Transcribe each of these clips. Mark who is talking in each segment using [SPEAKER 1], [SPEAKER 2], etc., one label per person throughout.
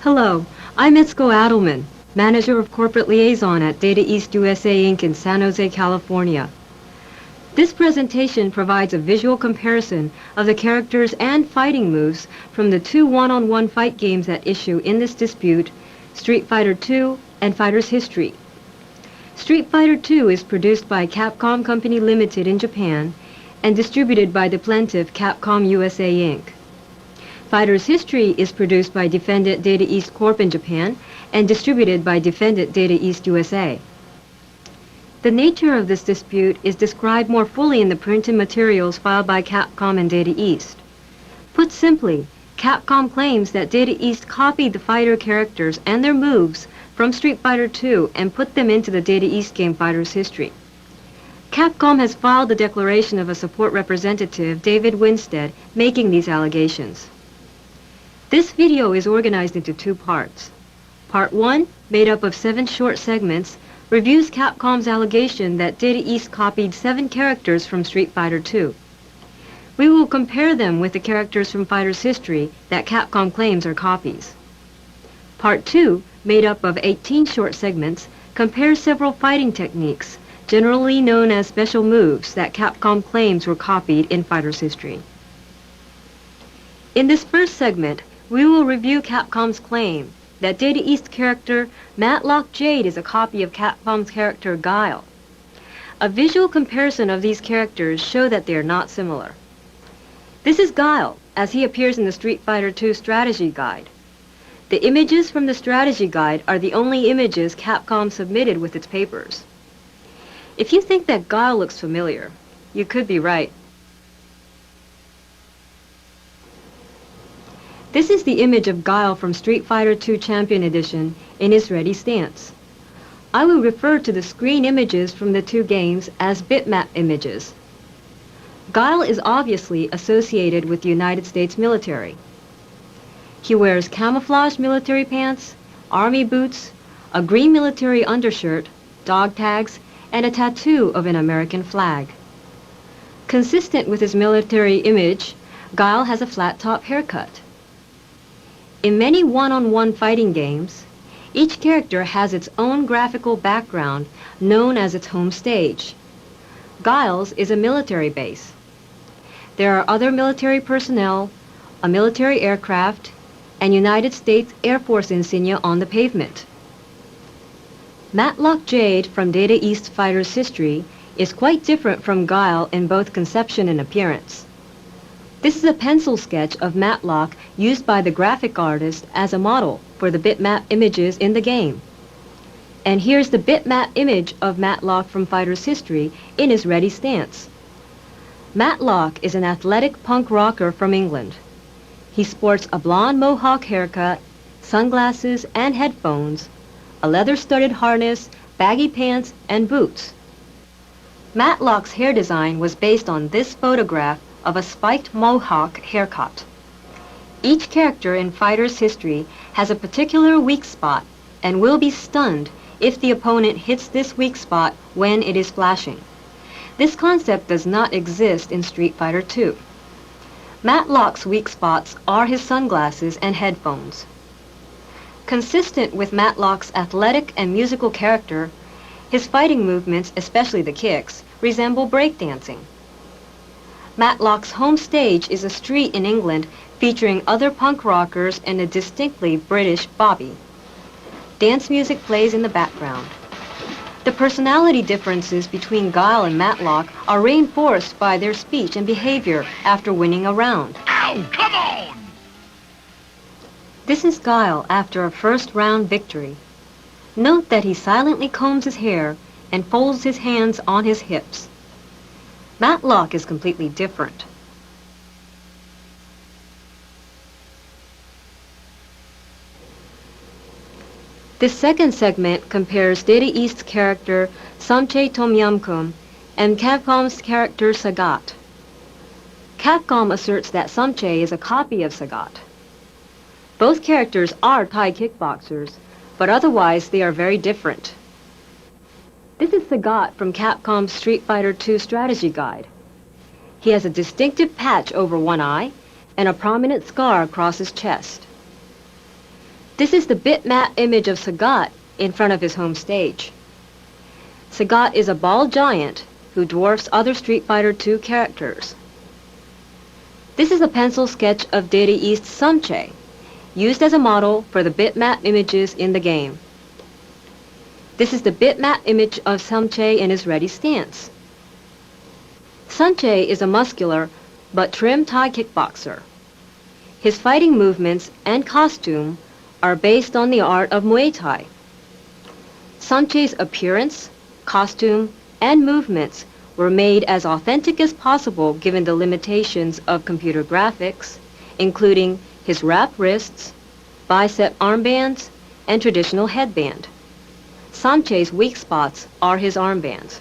[SPEAKER 1] Hello, I'm Itsuko Adelman, Manager of Corporate Liaison at Data East USA Inc. in San Jose, California. This presentation provides a visual comparison of the characters and fighting moves from the two one-on-one fight games at issue in this dispute, Street Fighter II and Fighter's History. Street Fighter II is produced by Capcom Company Limited in Japan and distributed by the plaintiff Capcom USA Inc. Fighter's History is produced by Defendant Data East Corp in Japan and distributed by Defendant Data East USA. The nature of this dispute is described more fully in the printed materials filed by Capcom and Data East. Put simply, Capcom claims that Data East copied the fighter characters and their moves from Street Fighter II and put them into the Data East game Fighter's History. Capcom has filed the declaration of a support representative, David Winstead, making these allegations. This video is organized into two parts. Part 1, made up of 7 short segments, reviews Capcom's allegation that Data East copied 7 characters from Street Fighter II. We will compare them with the characters from Fighter's History that Capcom claims are copies. Part 2, made up of 18 short segments, compares several fighting techniques, generally known as special moves, that Capcom claims were copied in Fighter's History. In this first segment, we will review Capcom's claim that Data East character Matlock Jade is a copy of Capcom's character Guile. A visual comparison of these characters show that they are not similar. This is Guile, as he appears in the Street Fighter II strategy guide. The images from the strategy guide are the only images Capcom submitted with its papers. If you think that Guile looks familiar, you could be right. This is the image of Guile from Street Fighter II Champion Edition in his ready stance. I will refer to the screen images from the two games as bitmap images. Guile is obviously associated with the United States military. He wears camouflage military pants, army boots, a green military undershirt, dog tags, and a tattoo of an American flag. Consistent with his military image, Guile has a flat-top haircut. In many one-on-one fighting games, each character has its own graphical background known as its home stage. Guile's is a military base. There are other military personnel, a military aircraft, and United States Air Force insignia on the pavement. Matlock Jade from Data East Fighter's History is quite different from Guile in both conception and appearance. This is a pencil sketch of Matlock used by the graphic artist as a model for the bitmap images in the game. And here's the bitmap image of Matlock from Fighter's History in his ready stance. Matlock is an athletic punk rocker from England. He sports a blonde mohawk haircut, sunglasses and headphones, a leather-studded harness, baggy pants, and boots. Matlock's hair design was based on this photograph of a spiked mohawk haircut. Each character in Fighter's History has a particular weak spot and will be stunned if the opponent hits this weak spot when it is flashing. This concept does not exist in Street Fighter II. Matlock's weak spots are his sunglasses and headphones. Consistent with Matlock's athletic and musical character, his fighting movements, especially the kicks, resemble breakdancing. Matlock's home stage is a street in England featuring other punk rockers and a distinctly British bobby. Dance music plays in the background. The personality differences between Guile and Matlock are reinforced by their speech and behavior after winning a round.
[SPEAKER 2] Ow, come on!
[SPEAKER 1] This is Guile after a first-round victory. Note that he silently combs his hair and folds his hands on his hips. Matlock is completely different. This second segment compares Data East's character Samche Tomyamkum and Capcom's character Sagat. Capcom asserts that Samche is a copy of Sagat. Both characters are Thai kickboxers, but otherwise they are very different. This is Sagat from Capcom's Street Fighter II strategy guide. He has a distinctive patch over one eye and a prominent scar across his chest. This is the bitmap image of Sagat in front of his home stage. Sagat is a bald giant who dwarfs other Street Fighter II characters. This is a pencil sketch of Data East Samche, used as a model for the bitmap images in the game. This is the bitmap image of Samche in his ready stance. Samche is a muscular but trim Thai kickboxer. His fighting movements and costume are based on the art of Muay Thai. Samche's appearance, costume, and movements were made as authentic as possible given the limitations of computer graphics, including his wrapped wrists, bicep armbands, and traditional headband. Samche's weak spots are his armbands.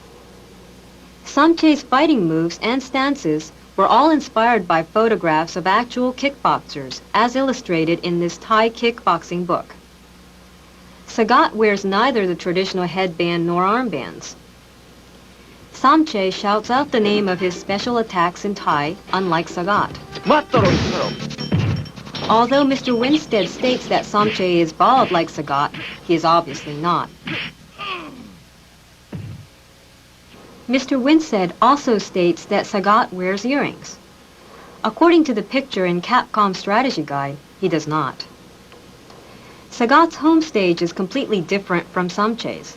[SPEAKER 1] Samche's fighting moves and stances were all inspired by photographs of actual kickboxers, as illustrated in this Thai kickboxing book. Sagat wears neither the traditional headband nor armbands. Samche shouts out the name of his special attacks in Thai, unlike Sagat. Although Mr. Winstead states that Samche is bald like Sagat, he is obviously not. Mr. Winstead also states that Sagat wears earrings. According to the picture in Capcom's strategy guide, he does not. Sagat's home stage is completely different from Samche's.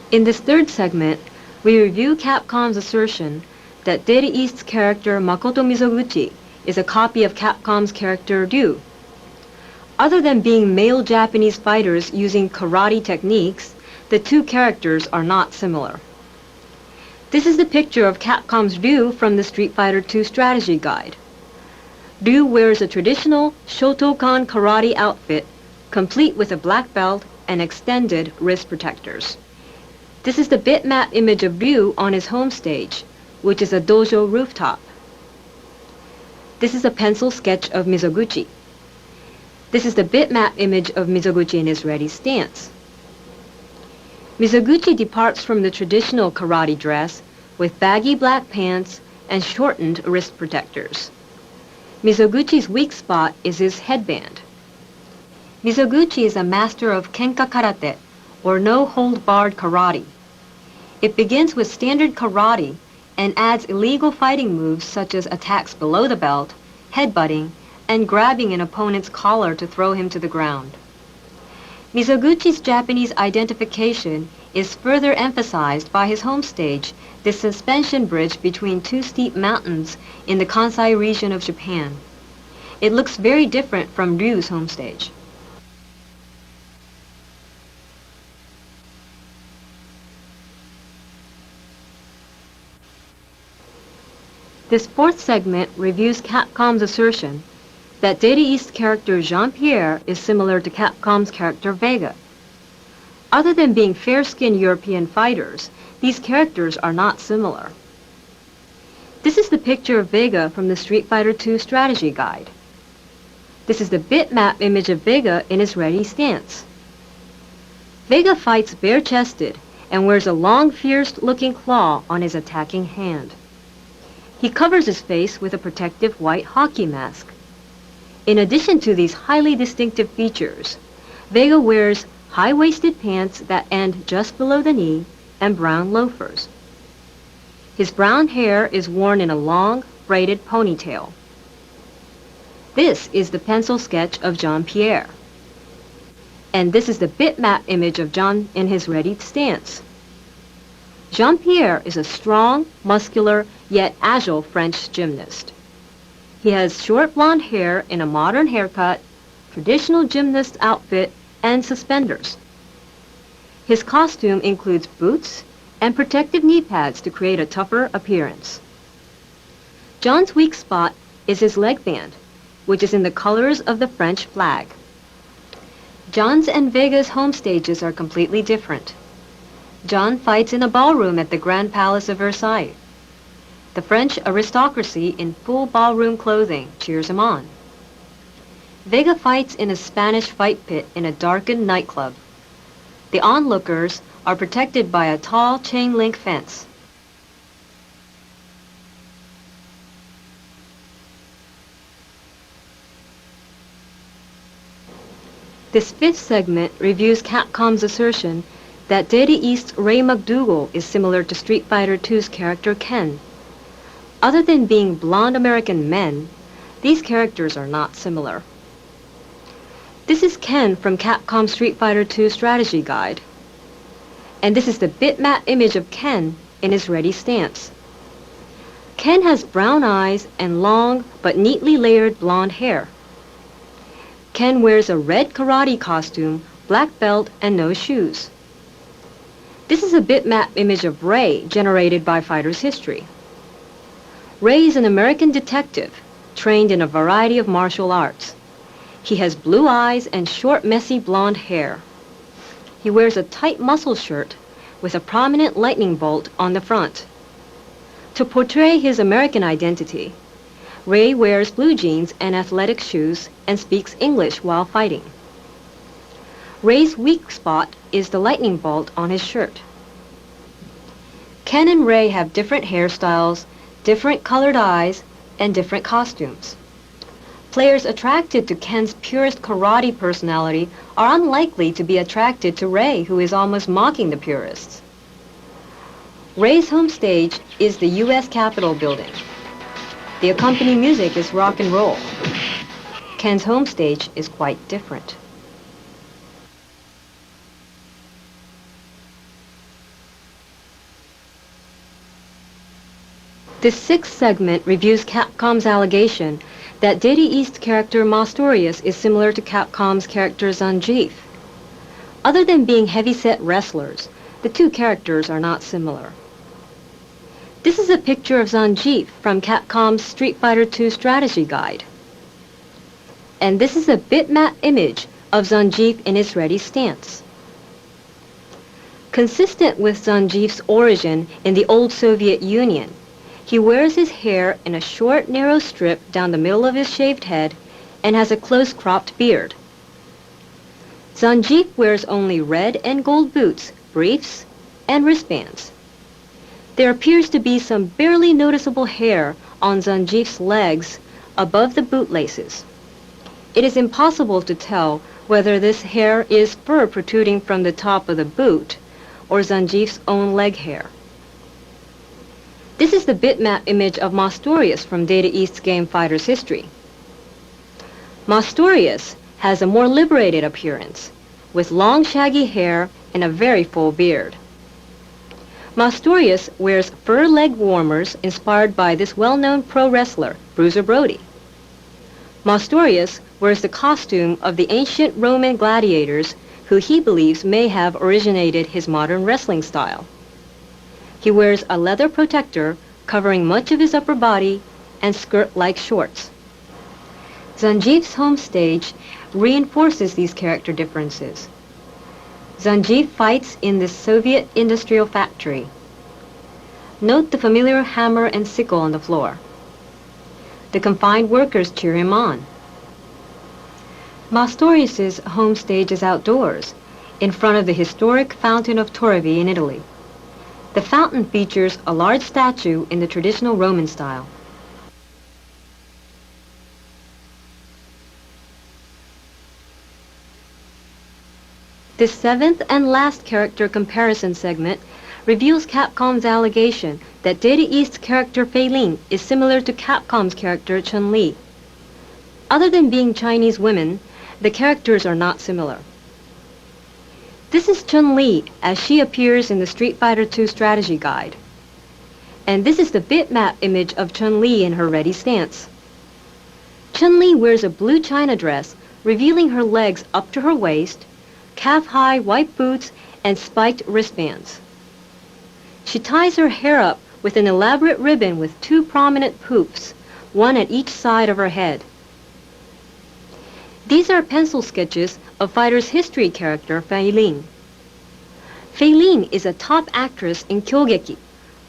[SPEAKER 1] In this third segment, we review Capcom's assertion that Data East's character Makoto Mizoguchi is a copy of Capcom's character Ryu. Other than being male Japanese fighters using karate techniques, the two characters are not similar. This is the picture of Capcom's Ryu from the Street Fighter II strategy guide. Ryu wears a traditional Shotokan karate outfit, complete with a black belt and extended wrist protectors. This is the bitmap image of Ryu on his home stage, which is a dojo rooftop. This is a pencil sketch of Mizoguchi. This is the bitmap image of Mizoguchi in his ready stance. Mizoguchi departs from the traditional karate dress with baggy black pants and shortened wrist protectors. Mizoguchi's weak spot is his headband. Mizoguchi is a master of Kenka Karate, or no-hold-barred karate. It begins with standard karate and adds illegal fighting moves such as attacks below the belt, headbutting, and grabbing an opponent's collar to throw him to the ground. Mizoguchi's Japanese identification is further emphasized by his home stage, the suspension bridge between two steep mountains in the Kansai region of Japan. It looks very different from Ryu's home stage. This fourth segment reviews Capcom's assertion that Data East character Jean-Pierre is similar to Capcom's character Vega. Other than being fair-skinned European fighters, these characters are not similar. This is the picture of Vega from the Street Fighter II strategy guide. This is the bitmap image of Vega in his ready stance. Vega fights bare-chested and wears a long, fierce-looking claw on his attacking hand. He covers his face with a protective white hockey mask. In addition to these highly distinctive features, Vega wears high-waisted pants that end just below the knee and brown loafers. His brown hair is worn in a long, braided ponytail. This is the pencil sketch of Jean-Pierre. And this is the bitmap image of Jean in his ready stance. Jean-Pierre is a strong, muscular, yet agile French gymnast. He has short blonde hair in a modern haircut, traditional gymnast outfit, and suspenders. His costume includes boots and protective knee pads to create a tougher appearance. John's weak spot is his leg band, which is in the colors of the French flag. John's and Vega's home stages are completely different. John fights in a ballroom at the Grand Palace of Versailles. The French aristocracy in full ballroom clothing cheers him on. Vega fights in a Spanish fight pit in a darkened nightclub. The onlookers are protected by a tall chain-link fence. This fifth segment reviews Capcom's assertion that Data East's Ray McDougal is similar to Street Fighter II's character Ken. Other than being blonde American men, these characters are not similar. This is Ken from Capcom Street Fighter II Strategy Guide. And this is the bitmap image of Ken in his ready stance. Ken has brown eyes and long but neatly layered blonde hair. Ken wears a red karate costume, black belt, and no shoes. This is a bitmap image of Ray generated by Fighter's History. Ray is an American detective trained in a variety of martial arts. He has blue eyes and short, messy blonde hair. He wears a tight muscle shirt with a prominent lightning bolt on the front. To portray his American identity, Ray wears blue jeans and athletic shoes and speaks English while fighting. Ray's weak spot is the lightning bolt on his shirt. Ken and Ray have different hairstyles, different colored eyes, and different costumes. Players attracted to Ken's purist karate personality are unlikely to be attracted to Ray, who is almost mocking the purists. Ray's home stage is the U.S. Capitol building. The accompanying music is rock and roll. Ken's home stage is quite different. This sixth segment reviews Capcom's allegation that Data East character Mastorius is similar to Capcom's character Zangief. Other than being heavy-set wrestlers, the two characters are not similar. This is a picture of Zangief from Capcom's Street Fighter II Strategy Guide. And this is a bitmap image of Zangief in his ready stance. Consistent with Zangief's origin in the old Soviet Union, he wears his hair in a short, narrow strip down the middle of his shaved head and has a close-cropped beard. Zangief wears only red and gold boots, briefs, and wristbands. There appears to be some barely noticeable hair on Zangief's legs above the bootlaces. It is impossible to tell whether this hair is fur protruding from the top of the boot or Zangief's own leg hair. This is the bitmap image of Mastorius from Data East's game Fighter's History. Mastorius has a more liberated appearance, with long shaggy hair and a very full beard. Mastorius wears fur leg warmers inspired by this well-known pro wrestler, Bruiser Brody. Mastorius wears the costume of the ancient Roman gladiators who he believes may have originated his modern wrestling style. He wears a leather protector covering much of his upper body and skirt-like shorts. Zangief's home stage reinforces these character differences. Zangief fights in the Soviet industrial factory. Note the familiar hammer and sickle on the floor. The confined workers cheer him on. Mastorius's home stage is outdoors, in front of the historic Fountain of Trevi in Italy. The fountain features a large statue in the traditional Roman style. This seventh and last character comparison segment reveals Capcom's allegation that Data East's character Fei Ling is similar to Capcom's character Chun-Li. Other than being Chinese women, the characters are not similar. This is Chun-Li as she appears in the Street Fighter II Strategy Guide. And this is the bitmap image of Chun-Li in her ready stance. Chun-Li wears a blue china dress, revealing her legs up to her waist, calf-high white boots, and spiked wristbands. She ties her hair up with an elaborate ribbon with two prominent poofs, one at each side of her head. These are pencil sketches of Fighter's History character Fei Ling. Fei Ling is a top actress in Kyogeki,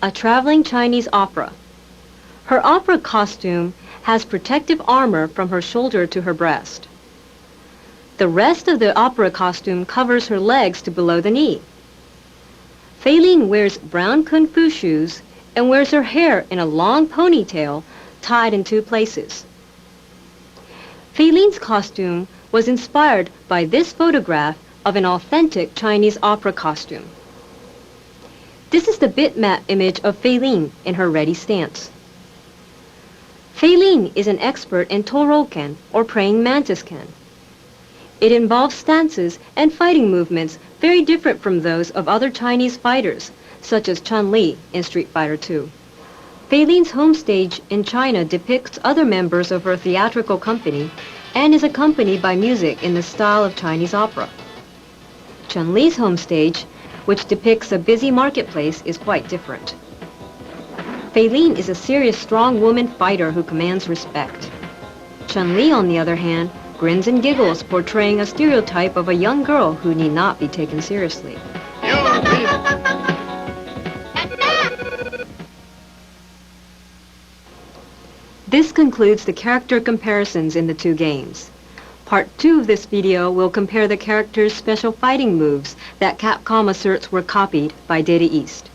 [SPEAKER 1] a traveling Chinese opera. Her opera costume has protective armor from her shoulder to her breast. The rest of the opera costume covers her legs to below the knee. Fei-Ling wears brown kung fu shoes and wears her hair in a long ponytail tied in two places. Fei-Ling's costume was inspired by this photograph of an authentic Chinese opera costume. This is the bitmap image of Fei-Ling in her ready stance. Fei-Ling is an expert in Toroken, or praying mantis-ken. It involves stances and fighting movements very different from those of other Chinese fighters, such as Chun-Li in Street Fighter II. Fei-Ling's home stage in China depicts other members of her theatrical company and is accompanied by music in the style of Chinese opera. Chun-Li's home stage, which depicts a busy marketplace, is quite different. Fei-Ling is a serious, strong woman fighter who commands respect. Chun-Li, on the other hand, grins and giggles, portraying a stereotype of a young girl who need not be taken seriously. This concludes the character comparisons in the two games. Part 2 of this video will compare the characters' special fighting moves that Capcom asserts were copied by Data East.